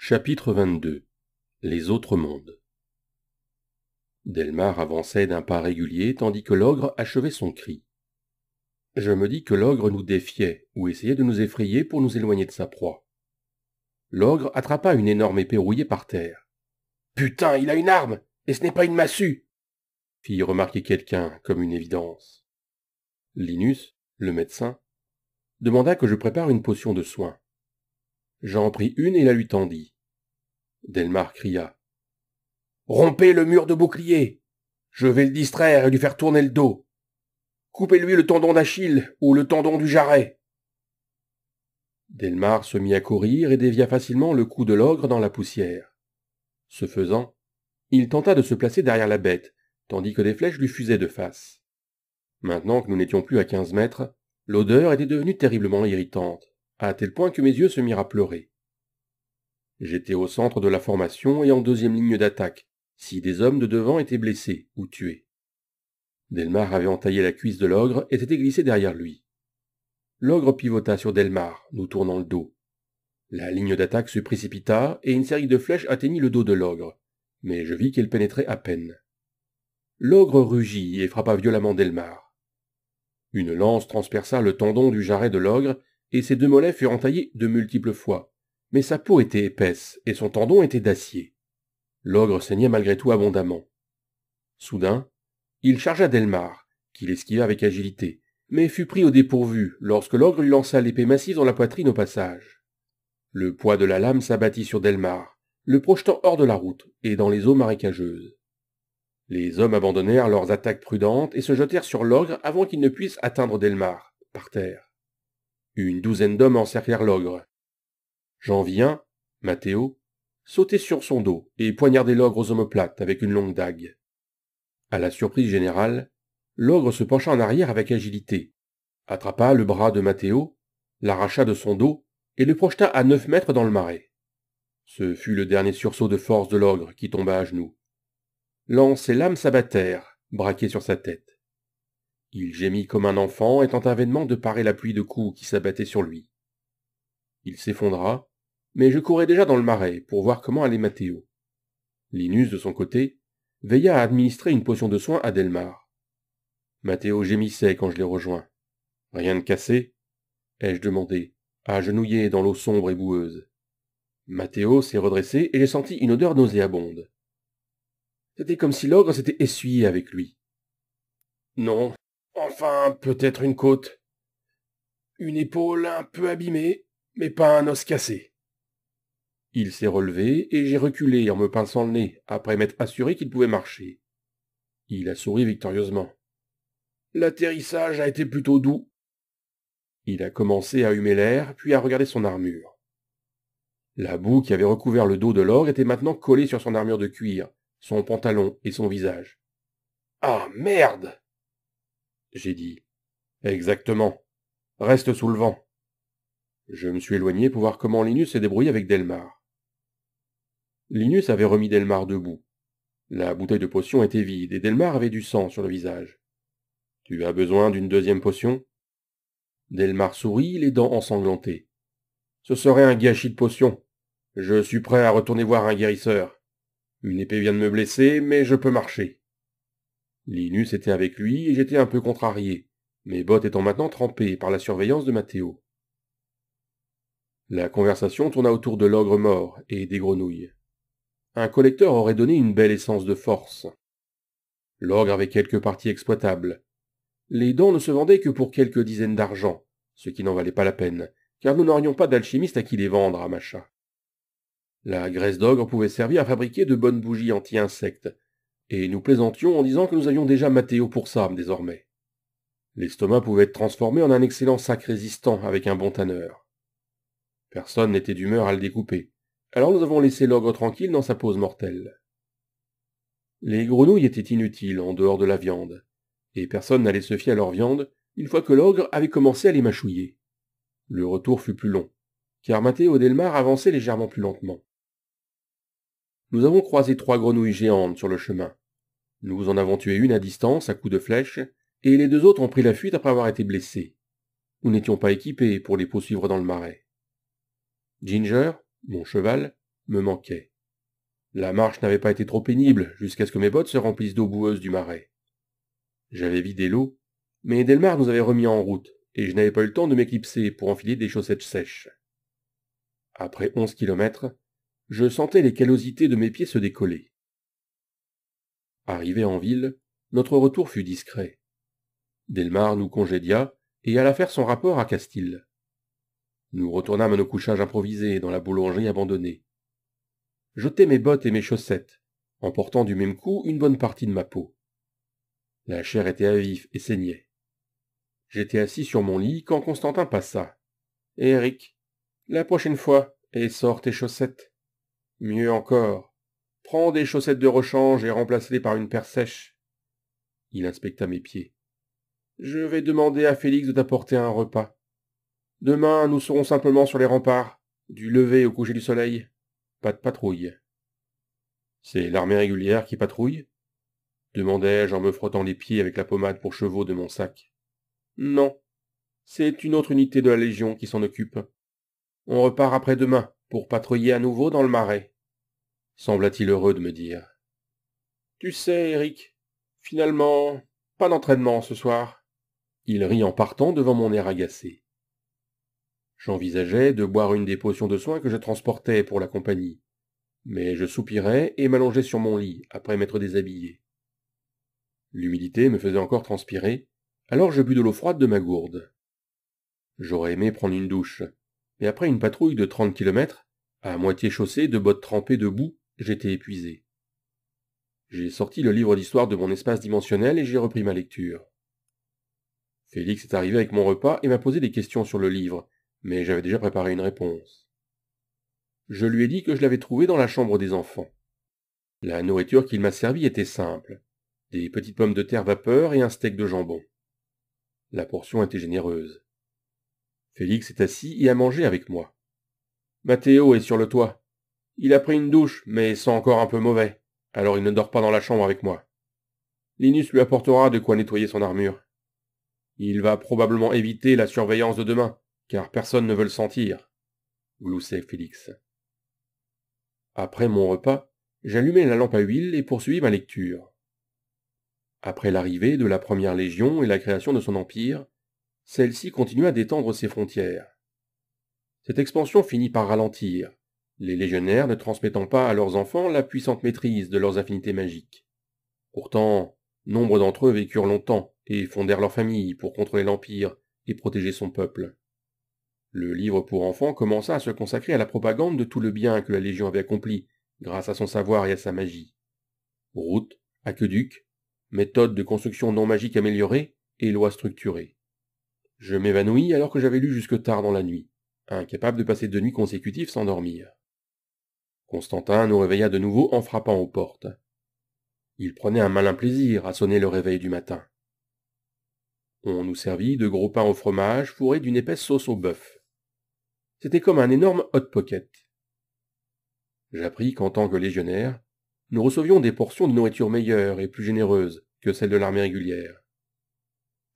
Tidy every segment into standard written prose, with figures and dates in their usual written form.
Chapitre 22. Les autres mondes. Delmar avançait d'un pas régulier tandis que l'ogre achevait son cri. Je me dis que l'ogre nous défiait ou essayait de nous effrayer pour nous éloigner de sa proie. L'ogre attrapa une énorme épée rouillée par terre. « Putain, il a une arme, et ce n'est pas une massue !» fit remarquer quelqu'un comme une évidence. Linus, le médecin, demanda que je prépare une potion de soin. J'en pris une et la lui tendis. Delmar cria. « Rompez le mur de bouclier! Je vais le distraire et lui faire tourner le dos. Coupez-lui le tendon d'Achille ou le tendon du jarret. » Delmar se mit à courir et dévia facilement le coup de l'ogre dans la poussière. Ce faisant, il tenta de se placer derrière la bête, tandis que des flèches lui fusaient de face. Maintenant que nous n'étions plus à 15 mètres, l'odeur était devenue terriblement irritante, à tel point que mes yeux se mirent à pleurer. J'étais au centre de la formation et en deuxième ligne d'attaque, si des hommes de devant étaient blessés ou tués. Delmar avait entaillé la cuisse de l'ogre et s'était glissé derrière lui. L'ogre pivota sur Delmar, nous tournant le dos. La ligne d'attaque se précipita et une série de flèches atteignit le dos de l'ogre, mais je vis qu'elle pénétrait à peine. L'ogre rugit et frappa violemment Delmar. Une lance transperça le tendon du jarret de l'ogre et ses deux mollets furent entaillés de multiples fois, mais sa peau était épaisse et son tendon était d'acier. L'ogre saignait malgré tout abondamment. Soudain, il chargea Delmar, qui l'esquiva avec agilité, mais fut pris au dépourvu lorsque l'ogre lui lança l'épée massive dans la poitrine au passage. Le poids de la lame s'abattit sur Delmar, le projetant hors de la route et dans les eaux marécageuses. Les hommes abandonnèrent leurs attaques prudentes et se jetèrent sur l'ogre avant qu'il ne puisse atteindre Delmar, par terre. Une douzaine d'hommes encerclèrent l'ogre. J'en vis un, Matteo, sauter sur son dos et poignarder l'ogre aux omoplates avec une longue dague. À la surprise générale, l'ogre se pencha en arrière avec agilité, attrapa le bras de Matteo, l'arracha de son dos et le projeta à 9 mètres dans le marais. Ce fut le dernier sursaut de force de l'ogre qui tomba à genoux. Lance et lame s'abattèrent, braqués sur sa tête. Il gémit comme un enfant et tenta vainement de parer la pluie de coups qui s'abattait sur lui. Il s'effondra, mais je courais déjà dans le marais pour voir comment allait Matteo. Linus, de son côté, veilla à administrer une potion de soin à Delmar. Matteo gémissait quand je l'ai rejoint. « Rien de cassé ?» ai-je demandé, agenouillé dans l'eau sombre et boueuse. Matteo s'est redressé et j'ai senti une odeur nauséabonde. C'était comme si l'ogre s'était essuyé avec lui. « Non, enfin, peut-être une côte. Une épaule un peu abîmée, mais pas un os cassé. » Il s'est relevé et j'ai reculé en me pinçant le nez après m'être assuré qu'il pouvait marcher. Il a souri victorieusement. « L'atterrissage a été plutôt doux. » Il a commencé à humer l'air, puis à regarder son armure. La boue qui avait recouvert le dos de l'ogre était maintenant collée sur son armure de cuir, son pantalon et son visage. « Ah, merde !» j'ai dit. « Exactement. Reste sous le vent. » Je me suis éloigné pour voir comment Linus s'est débrouillé avec Delmar. Linus avait remis Delmar debout. La bouteille de potion était vide et Delmar avait du sang sur le visage. « Tu as besoin d'une deuxième potion ?» Delmar sourit, les dents ensanglantées. « Ce serait un gâchis de potion. Je suis prêt à retourner voir un guérisseur. Une épée vient de me blesser, mais je peux marcher. » Linus était avec lui et j'étais un peu contrarié, mes bottes étant maintenant trempées par la surveillance de Matteo. La conversation tourna autour de l'ogre mort et des grenouilles. Un collecteur aurait donné une belle essence de force. L'ogre avait quelques parties exploitables. Les dents ne se vendaient que pour quelques dizaines d'argent, ce qui n'en valait pas la peine, car nous n'aurions pas d'alchimiste à qui les vendre à Macha. La graisse d'ogre pouvait servir à fabriquer de bonnes bougies anti-insectes, et nous plaisantions en disant que nous avions déjà Matteo pour ça, désormais. L'estomac pouvait être transformé en un excellent sac résistant avec un bon tanneur. Personne n'était d'humeur à le découper, alors nous avons laissé l'ogre tranquille dans sa pause mortelle. Les grenouilles étaient inutiles en dehors de la viande, et personne n'allait se fier à leur viande une fois que l'ogre avait commencé à les mâchouiller. Le retour fut plus long, car Matteo et Delmar avançaient légèrement plus lentement. Nous avons croisé 3 grenouilles géantes sur le chemin. Nous en avons tué une à distance à coups de flèche, et les 2 autres ont pris la fuite après avoir été blessés. Nous n'étions pas équipés pour les poursuivre dans le marais. Ginger, mon cheval, me manquait. La marche n'avait pas été trop pénible jusqu'à ce que mes bottes se remplissent d'eau boueuse du marais. J'avais vidé l'eau, mais Delmar nous avait remis en route, et je n'avais pas eu le temps de m'éclipser pour enfiler des chaussettes sèches. Après 11 kilomètres, je sentais les callosités de mes pieds se décoller. Arrivé en ville, notre retour fut discret. Delmar nous congédia et alla faire son rapport à Castille. Nous retournâmes à nos couchages improvisés dans la boulangerie abandonnée. J'ôtai mes bottes et mes chaussettes, emportant du même coup une bonne partie de ma peau. La chair était à vif et saignait. J'étais assis sur mon lit quand Constantin passa. « Eric, la prochaine fois, et sors tes chaussettes. Mieux encore, prends des chaussettes de rechange et remplace-les par une paire sèche. » Il inspecta mes pieds. « Je vais demander à Félix de t'apporter un repas. Demain, nous serons simplement sur les remparts, du lever au coucher du soleil. Pas de patrouille. »« C'est l'armée régulière qui patrouille ?» demandai-je en me frottant les pieds avec la pommade pour chevaux de mon sac. « Non, c'est une autre unité de la Légion qui s'en occupe. On repart après-demain pour patrouiller à nouveau dans le marais. » Sembla-t-il heureux de me dire. « Tu sais, Eric, finalement, pas d'entraînement ce soir. » Il rit en partant devant mon air agacé. J'envisageais de boire une des potions de soins que je transportais pour la compagnie, mais je soupirais et m'allongeais sur mon lit après m'être déshabillé. L'humidité me faisait encore transpirer, alors je bus de l'eau froide de ma gourde. J'aurais aimé prendre une douche, mais après une patrouille de 30 kilomètres, à moitié chaussée de bottes trempées de boue, j'étais épuisé. J'ai sorti le livre d'histoire de mon espace dimensionnel et j'ai repris ma lecture. Félix est arrivé avec mon repas et m'a posé des questions sur le livre, mais j'avais déjà préparé une réponse. Je lui ai dit que je l'avais trouvé dans la chambre des enfants. La nourriture qu'il m'a servie était simple, des petites pommes de terre vapeur et un steak de jambon. La portion était généreuse. Félix est assis et a mangé avec moi. Mathéo est sur le toit. Il a pris une douche, mais sent encore un peu mauvais, alors il ne dort pas dans la chambre avec moi. Linus lui apportera de quoi nettoyer son armure. Il va probablement éviter la surveillance de demain, car personne ne veut le sentir, gloussait Félix. Après mon repas, j'allumai la lampe à huile et poursuivis ma lecture. Après l'arrivée de la première Légion et la création de son empire, celle-ci continua d'étendre ses frontières. Cette expansion finit par ralentir, les légionnaires ne transmettant pas à leurs enfants la puissante maîtrise de leurs affinités magiques. Pourtant, nombre d'entre eux vécurent longtemps et fondèrent leur famille pour contrôler l'Empire et protéger son peuple. Le livre pour enfants commença à se consacrer à la propagande de tout le bien que la Légion avait accompli grâce à son savoir et à sa magie. Routes, aqueducs, méthodes de construction non magique améliorées et lois structurées. Je m'évanouis alors que j'avais lu jusque tard dans la nuit, incapable de passer 2 nuits consécutives sans dormir. Constantin nous réveilla de nouveau en frappant aux portes. Il prenait un malin plaisir à sonner le réveil du matin. On nous servit de gros pains au fromage fourrés d'une épaisse sauce au bœuf. C'était comme un énorme hot pocket. J'appris qu'en tant que légionnaire, nous recevions des portions de nourriture meilleures et plus généreuses que celles de l'armée régulière.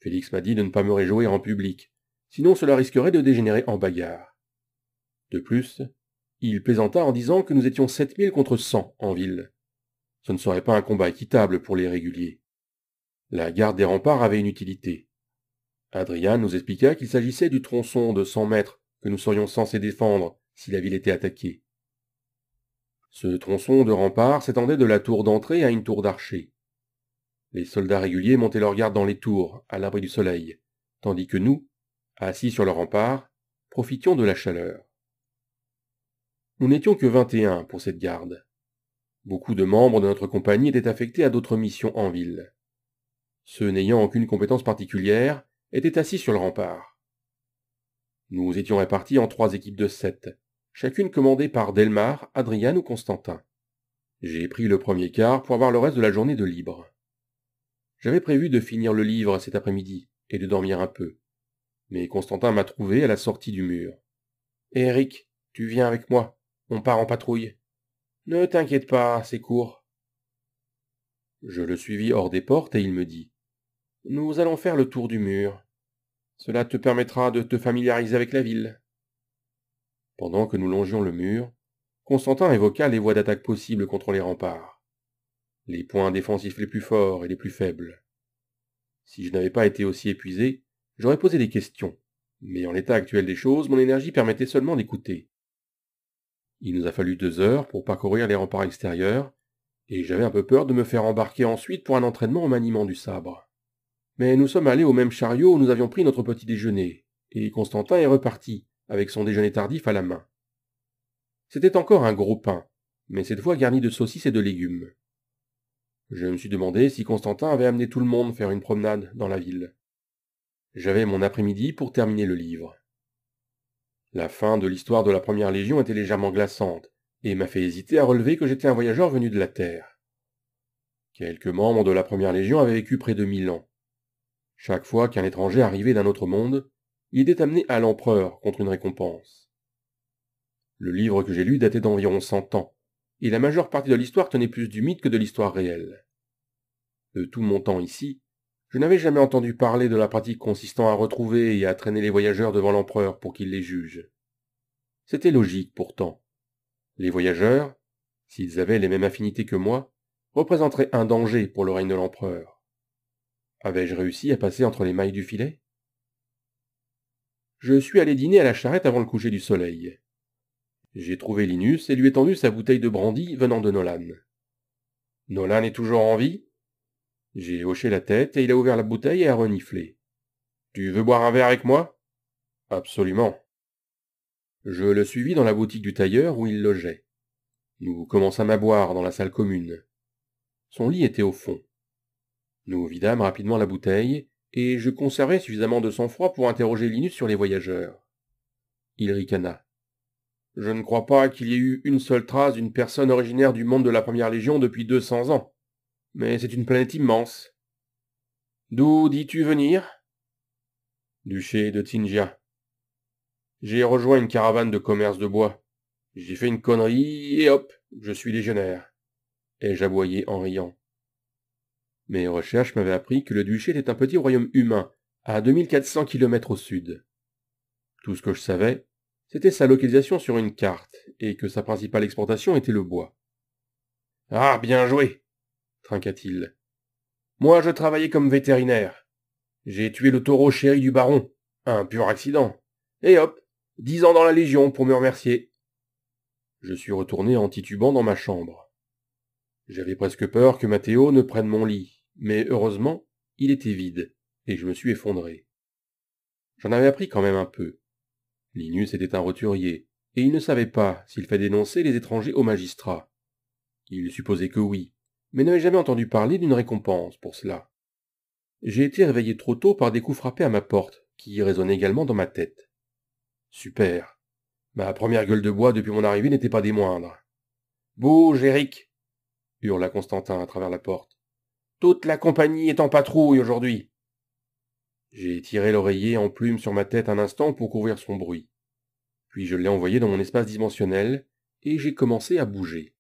Félix m'a dit de ne pas me réjouir en public, sinon cela risquerait de dégénérer en bagarre. De plus, il plaisanta en disant que nous étions 7000 contre 100 en ville. Ce ne serait pas un combat équitable pour les réguliers. La garde des remparts avait une utilité. Adrian nous expliqua qu'il s'agissait du tronçon de 100 mètres que nous serions censés défendre si la ville était attaquée. Ce tronçon de rempart s'étendait de la tour d'entrée à une tour d'archer. Les soldats réguliers montaient leur garde dans les tours, à l'abri du soleil, tandis que nous, assis sur le rempart, profitions de la chaleur. Nous n'étions que 21 pour cette garde. Beaucoup de membres de notre compagnie étaient affectés à d'autres missions en ville. Ceux n'ayant aucune compétence particulière étaient assis sur le rempart. Nous étions répartis en 3 équipes de 7, chacune commandée par Delmar, Adrian ou Constantin. J'ai pris le premier quart pour avoir le reste de la journée de libre. J'avais prévu de finir le livre cet après-midi et de dormir un peu. Mais Constantin m'a trouvé à la sortie du mur. « Eric, tu viens avec moi, on part en patrouille. »« Ne t'inquiète pas, c'est court. » Je le suivis hors des portes et il me dit « Nous allons faire le tour du mur. Cela te permettra de te familiariser avec la ville. » Pendant que nous longions le mur, Constantin évoqua les voies d'attaque possibles contre les remparts, les points défensifs les plus forts et les plus faibles. Si je n'avais pas été aussi épuisé, j'aurais posé des questions, mais en l'état actuel des choses, mon énergie permettait seulement d'écouter. Il nous a fallu 2 heures pour parcourir les remparts extérieurs, et j'avais un peu peur de me faire embarquer ensuite pour un entraînement au maniement du sabre. Mais nous sommes allés au même chariot où nous avions pris notre petit déjeuner, et Constantin est reparti, avec son déjeuner tardif à la main. C'était encore un gros pain, mais cette fois garni de saucisses et de légumes. Je me suis demandé si Constantin avait amené tout le monde faire une promenade dans la ville. J'avais mon après-midi pour terminer le livre. La fin de l'histoire de la Première Légion était légèrement glaçante, et m'a fait hésiter à relever que j'étais un voyageur venu de la Terre. Quelques membres de la Première Légion avaient vécu près de 1000 ans. Chaque fois qu'un étranger arrivait d'un autre monde, il était amené à l'empereur contre une récompense. Le livre que j'ai lu datait d'environ 100 ans, et la majeure partie de l'histoire tenait plus du mythe que de l'histoire réelle. De tout mon temps ici, je n'avais jamais entendu parler de la pratique consistant à retrouver et à traîner les voyageurs devant l'empereur pour qu'il les juge. C'était logique pourtant. Les voyageurs, s'ils avaient les mêmes affinités que moi, représenteraient un danger pour le règne de l'empereur. Avais-je réussi à passer entre les mailles du filet? Je suis allé dîner à la charrette avant le coucher du soleil. J'ai trouvé Linus et lui ai tendu sa bouteille de brandy venant de Nolan. Nolan est toujours en vie? J'ai hoché la tête et il a ouvert la bouteille et a reniflé. Tu veux boire un verre avec moi? Absolument. Je le suivis dans la boutique du tailleur où il logeait. Nous commençâmes à boire dans la salle commune. Son lit était au fond. Nous vidâmes rapidement la bouteille, et je conservai suffisamment de sang-froid pour interroger Linus sur les voyageurs. Il ricana. Je ne crois pas qu'il y ait eu une seule trace d'une personne originaire du monde de la Première Légion depuis 200 ans. Mais c'est une planète immense. D'où dis-tu venir? Duché de Tingia. J'ai rejoint une caravane de commerce de bois. J'ai fait une connerie, et hop, je suis légionnaire. Ai-je aboyé en riant. Mes recherches m'avaient appris que le duché était un petit royaume humain, à 2400 km au sud. Tout ce que je savais, c'était sa localisation sur une carte, et que sa principale exportation était le bois. Ah, bien joué, trinqua-t-il. Moi, je travaillais comme vétérinaire. J'ai tué le taureau chéri du baron, un pur accident. Et hop, 10 ans dans la Légion pour me remercier. Je suis retourné en titubant dans ma chambre. J'avais presque peur que Mathéo ne prenne mon lit, mais heureusement, il était vide, et je me suis effondré. J'en avais appris quand même un peu. Linus était un roturier, et il ne savait pas s'il fallait dénoncer les étrangers au magistrat. Il supposait que oui, mais n'avait jamais entendu parler d'une récompense pour cela. J'ai été réveillé trop tôt par des coups frappés à ma porte, qui résonnaient également dans ma tête. Super. Ma première gueule de bois depuis mon arrivée n'était pas des moindres. Bouge, Eric, hurla Constantin à travers la porte. Toute la compagnie est en patrouille aujourd'hui. J'ai tiré l'oreiller en plume sur ma tête un instant pour couvrir son bruit. Puis je l'ai envoyé dans mon espace dimensionnel, et j'ai commencé à bouger.